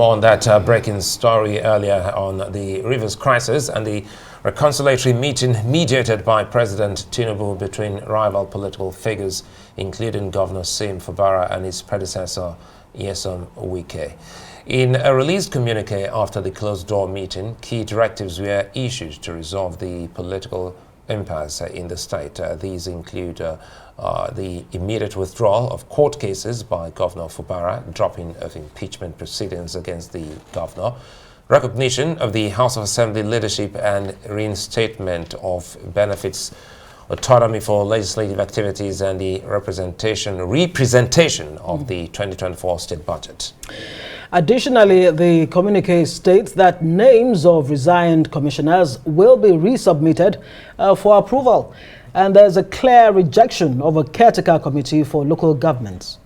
more on that breaking story earlier on the Rivers crisis and the reconciliatory meeting mediated by President Tinubu between rival political figures, including Governor Sim Fubara and his predecessor, Nyesom Wike. In a released communique after the closed-door meeting, key directives were issued to resolve the political impasse in the state. These include the immediate withdrawal of court cases by Governor Fubara, dropping of impeachment proceedings against the governor, recognition of the House of Assembly leadership and reinstatement of benefits autonomy for legislative activities and the representation of the 2024 state budget. Additionally, the communique states that names of resigned commissioners will be resubmitted for approval, and there's a clear rejection of a caretaker committee for local governments.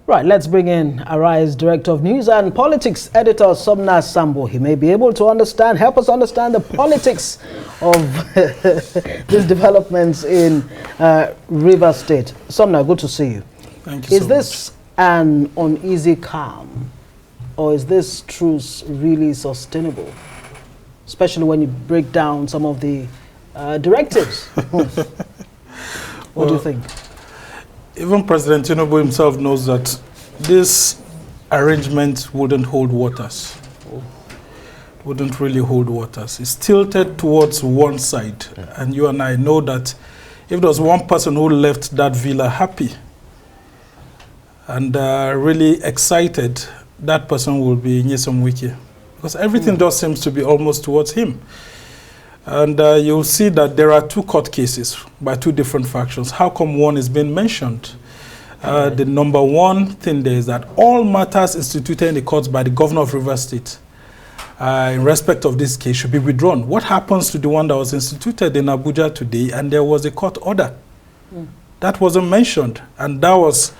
Right, let's bring in Arise Director of News and Politics Editor Sumner Sambo. He may be able to help us understand the politics of these developments in Rivers State. Sumner, good to see you. Thank you so much. Is this an uneasy calm, or is this truce really sustainable, especially when you break down some of the directives? What do you think? Even President Tinubu himself knows that this arrangement wouldn't hold waters. Wouldn't really hold waters. It's tilted towards one side. Yeah. And you and I know that if there was one person who left that villa happy and really excited, that person will be Nyesom Wike. Because everything just seems to be almost towards him. And you'll see that there are two court cases by two different factions. How come one is being mentioned? The number one thing there is that all matters instituted in the courts by the governor of Rivers State in respect of this case should be withdrawn. What happens to the one that was instituted in Abuja today and there was a court order? That wasn't mentioned. And that was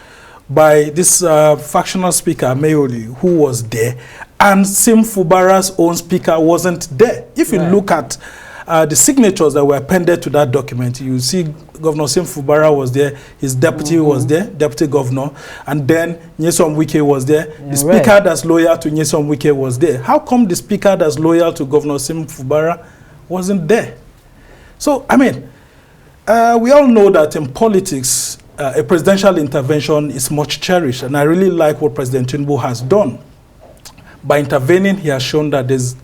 by this factional speaker, Mayoli, who was there. And Sim Fubara's own speaker wasn't there. If you look at the signatures that were appended to that document, you see Governor Sim Fubara was there, his deputy was there, deputy governor, and then Nyesom Wike was there. The speaker that's loyal to Nyesom Wike was there. How come the speaker that's loyal to Governor Sim Fubara wasn't there? So, I mean, we all know that in politics, a presidential intervention is much cherished, and I really like what President Tinubu has done. By intervening, he has shown that there's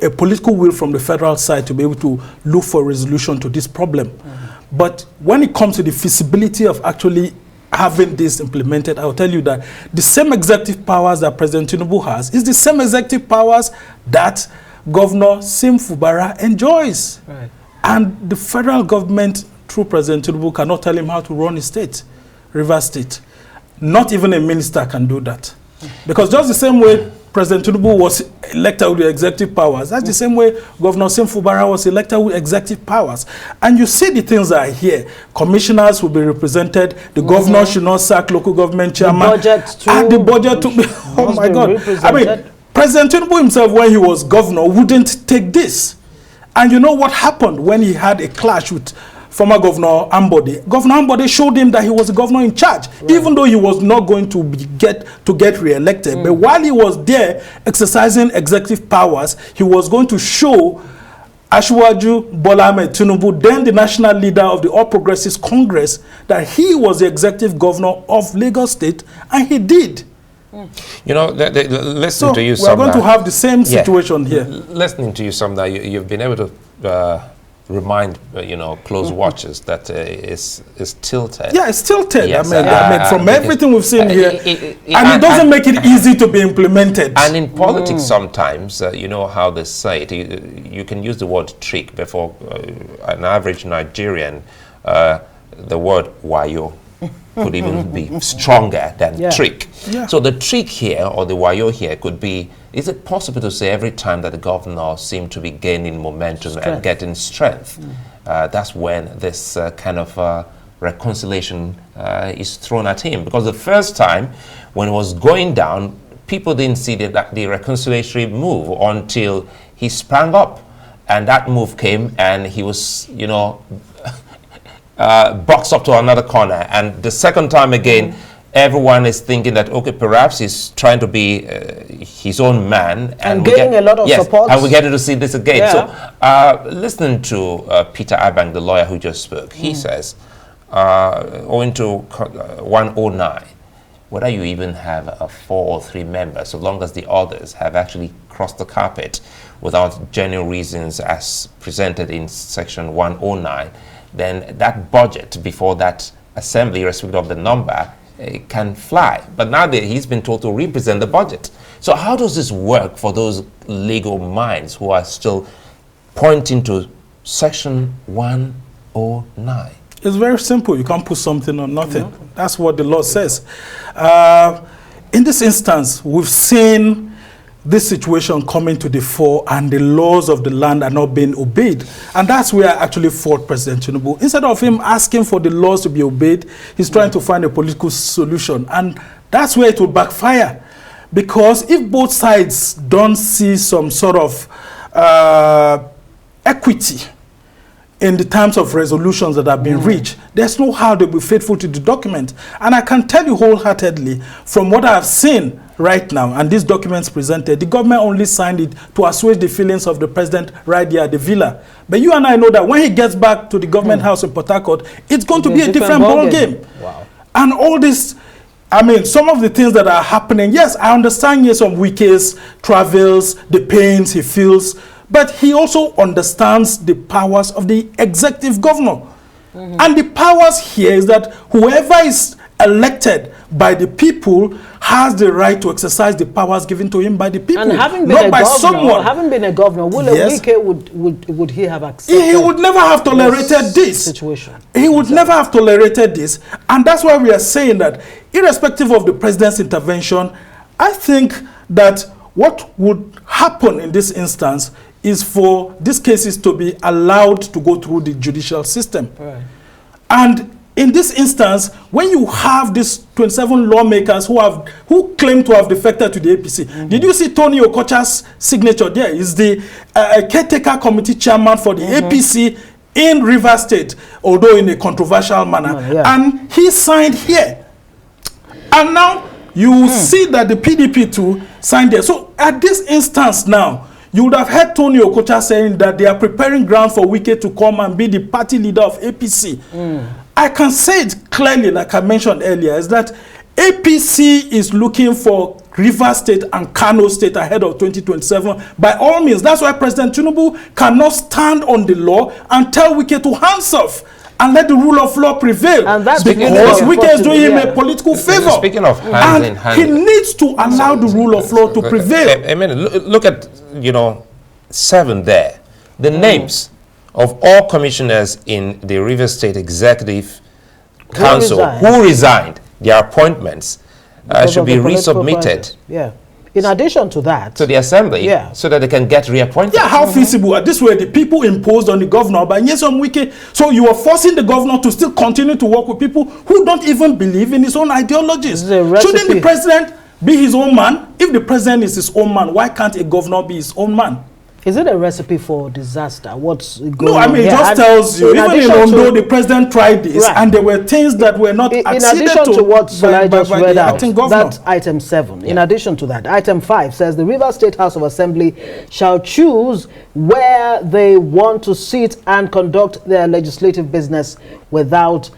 a political will from the federal side to be able to look for a resolution to this problem. But when it comes to the feasibility of actually having this implemented, I'll tell you that the same executive powers that President Tinubu has is the same executive powers that Governor Sim Fubara enjoys. And the federal government, through President Tinubu, cannot tell him how to run his state, Rivers State. Not even a minister can do that. Because just the same way President Tinubu was elected with executive powers, that's the same way Governor Sim Fubara was elected with executive powers. And you see the things that are here. Commissioners will be represented. The governor should not sack local government chairman. The budget to be, oh my God. I mean, President Tinubu himself, when he was governor, wouldn't take this. And you know what happened when he had a clash with former Governor Ambode? Governor Ambode showed him that he was the governor in charge, even though he was not going to get re-elected. But while he was there exercising executive powers, he was going to show Asiwaju Bola Ahmed Tinubu, then the national leader of the All Progressives Congress, that he was the executive governor of Lagos State, and he did. You know, listening to you, Sumner, we're going to have the same situation here. Listening to you, Sumner, you've been able to remind close watchers that it's tilted. Yeah, it's tilted. Yes. I mean, from everything we've seen here, and it doesn't make it easy to be implemented. And in politics, sometimes you know how they say it. You can use the word trick before an average Nigerian. The word wayo could even be stronger than trick. Yeah. So the trick here, or the wayo here, could be: is it possible to say every time that the governor seemed to be gaining momentum and getting strength, that's when this kind of reconciliation is thrown at him? Because the first time when it was going down, people didn't see the reconciliatory move until he sprang up. And that move came and he was, boxed up to another corner. And the second time again, everyone is thinking that, okay, perhaps he's trying to be his own man. And gaining a lot of support. And we're getting to see this again. Yeah. So listening to Peter Abang, the lawyer who just spoke, he says, owing to 109, whether you even have a 4 or 3 members, so long as the others have actually crossed the carpet without genuine reasons as presented in section 109, then that budget before that assembly, irrespective of the number, can fly. But now that he's been told to represent the budget. So how does this work for those legal minds who are still pointing to section 109? It's very simple. You can't put something on nothing. That's what the law says. In this instance, we've seen this situation coming to the fore and the laws of the land are not being obeyed. And that's where I actually fought President Tinubu. Instead of him asking for the laws to be obeyed, he's trying to find a political solution. And that's where it will backfire. Because if both sides don't see some sort of equity in the terms of resolutions that have been reached, there's no how they'll be faithful to the document. And I can tell you wholeheartedly, from what I've seen right now, and these documents presented, the government only signed it to assuage the feelings of the president right there at the villa. But you and I know that when he gets back to the government house in Port Harcourt, it's going to be a different ball game. Wow. And all this, I mean, some of the things that are happening, yes, I understand Nyesom Wike's travels, the pains he feels, but he also understands the powers of the executive governor. And the powers here is that whoever is elected by the people has the right to exercise the powers given to him by the people, and having been not a by governor, someone. Having been a governor, Wike would he have accepted? He would never have tolerated this situation. He would never have tolerated this, and that's why we are saying that, irrespective of the president's intervention, I think that what would happen in this instance is for these cases to be allowed to go through the judicial system. Right. And in this instance, when you have these 27 lawmakers who claim to have defected to the APC, did you see Tony Okocha's signature there? He's the caretaker committee chairman for the APC in Rivers State, although in a controversial manner. And he signed here. And now you see that the PDP too signed there. So at this instance now, you would have heard Tony Okocha saying that they are preparing ground for Wike to come and be the party leader of APC. I can say it clearly, like I mentioned earlier, is that APC is looking for Rivers State and Kano State ahead of 2027 by all means. That's why President Tinubu cannot stand on the law and tell Wike to hands off and let the rule of law prevail. And that's because Wike is doing him a political favor. Speaking of hands in hand, he needs to allow the rule of law to prevail. I mean, look at, 7 there. The names of all commissioners in the Rivers State Executive Council who resigned, their appointments should be resubmitted. In addition to that, to the assembly, so that they can get reappointed. How feasible? This way, the people imposed on the governor by Nyesom Wike. So you are forcing the governor to still continue to work with people who don't even believe in his own ideologies. Shouldn't the president be his own man? If the president is his own man, why can't a governor be his own man? Is it a recipe for disaster? What's going on? No, I mean, it just tells you, even in Ondo, the president tried this, and there were things that were not acceded to. In addition to what Solai just read out, that's item 7. In addition to that, item 5 says the Rivers State House of Assembly shall choose where they want to sit and conduct their legislative business without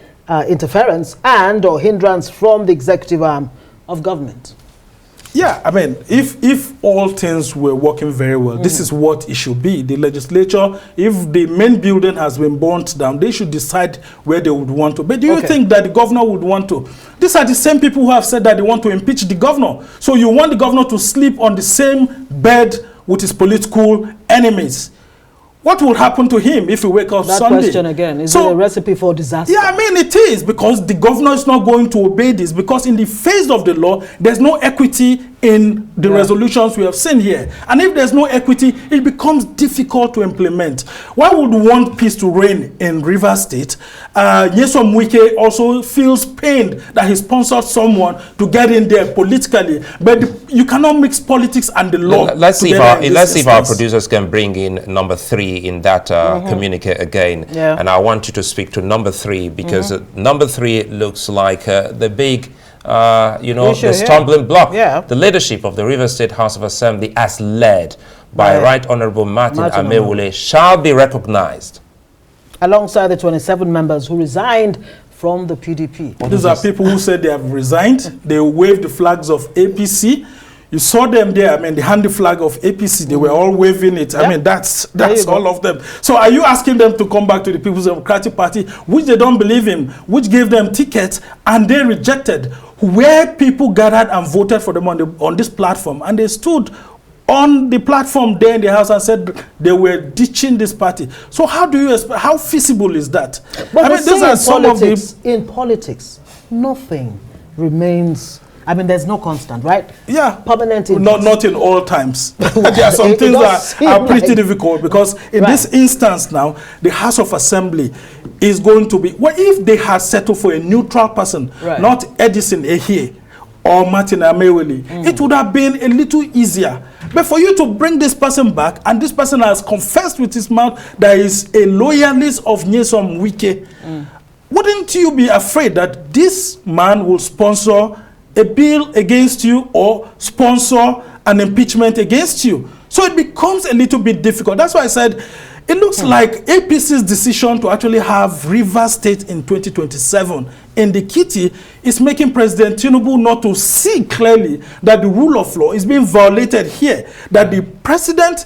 interference and or hindrance from the executive arm of government. Yeah, I mean, if all things were working very well, this is what it should be. The legislature, if the main building has been burnt down, they should decide where they would want to. But do you think that the governor would want to? These are the same people who have said that they want to impeach the governor. So you want the governor to sleep on the same bed with his political enemies. What will happen to him if he wake up Sunday? That question again, is it a recipe for disaster? Yeah, I mean it is, because the governor is not going to obey this, because in the face of the law, there's no equity in the resolutions we have seen here. And if there's no equity, it becomes difficult to implement. Why would we want peace to reign in Rivers State? Nyesom Wike also feels pained that he sponsored someone to get in there politically. But you cannot mix politics and the law. Let's see if our producers can bring in number 3 in that communique again. And I want you to speak to number 3, because number 3 looks like the big the stumbling block. Yeah. The leadership of the Rivers State House of Assembly, as led by Right Honorable Martin Amewule, shall be recognized. Alongside the 27 members who resigned from the PDP. These are people who said they have resigned. They waved the flags of APC. You saw them there. I mean, the handy flag of APC. They were all waving it. I mean, that's all of them. So are you asking them to come back to the People's Democratic Party, which they don't believe in, which gave them tickets, and they rejected, where people gathered and voted for them on this platform, and they stood on the platform there in the House and said they were ditching this party? So how do you expect, how feasible is that? But I mean, these are some of the... In politics, nothing remains. I mean, there's no constant, right? Yeah. Permanent. Not in all times. There are some things that are pretty difficult, because in this instance now, the House of Assembly is going to be, well, if they had settled for a neutral person, not Edison Ehie or Martin Amewule, it would have been a little easier. But for you to bring this person back, and this person has confessed with his mouth that he is a loyalist of Nyesom Wike, wouldn't you be afraid that this man will sponsor a bill against you or sponsor an impeachment against you? So it becomes a little bit difficult. That's why I said it looks like APC's decision to actually have Rivers State in 2027 in the kitty is making President Tinubu not to see clearly that the rule of law is being violated here, that the president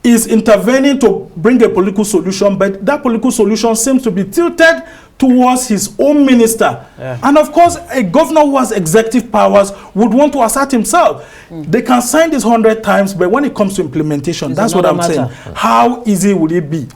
is intervening to bring a political solution, but that political solution seems to be tilted towards his own minister. And of course, a governor who has executive powers would want to assert himself. They can sign this 100 times, but when it comes to implementation, that's what I'm saying. How easy would it be?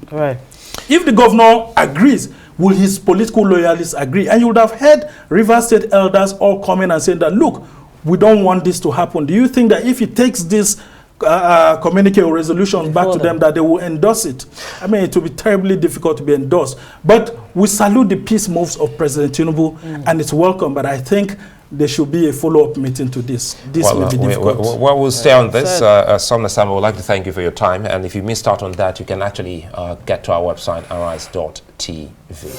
If the governor agrees, will his political loyalists agree? And you would have heard Rivers State elders all coming and saying that, look, we don't want this to happen. Do you think that if he takes this communique or resolution back to them, that they will endorse it? I mean, it will be terribly difficult to be endorsed. But we salute the peace moves of President Tinubu, and it's welcome. But I think there should be a follow-up meeting to this. This will be difficult. We'll stay on this. Sumner, Sambo, would like to thank you for your time. And if you missed out on that, you can actually get to our website, arise.tv.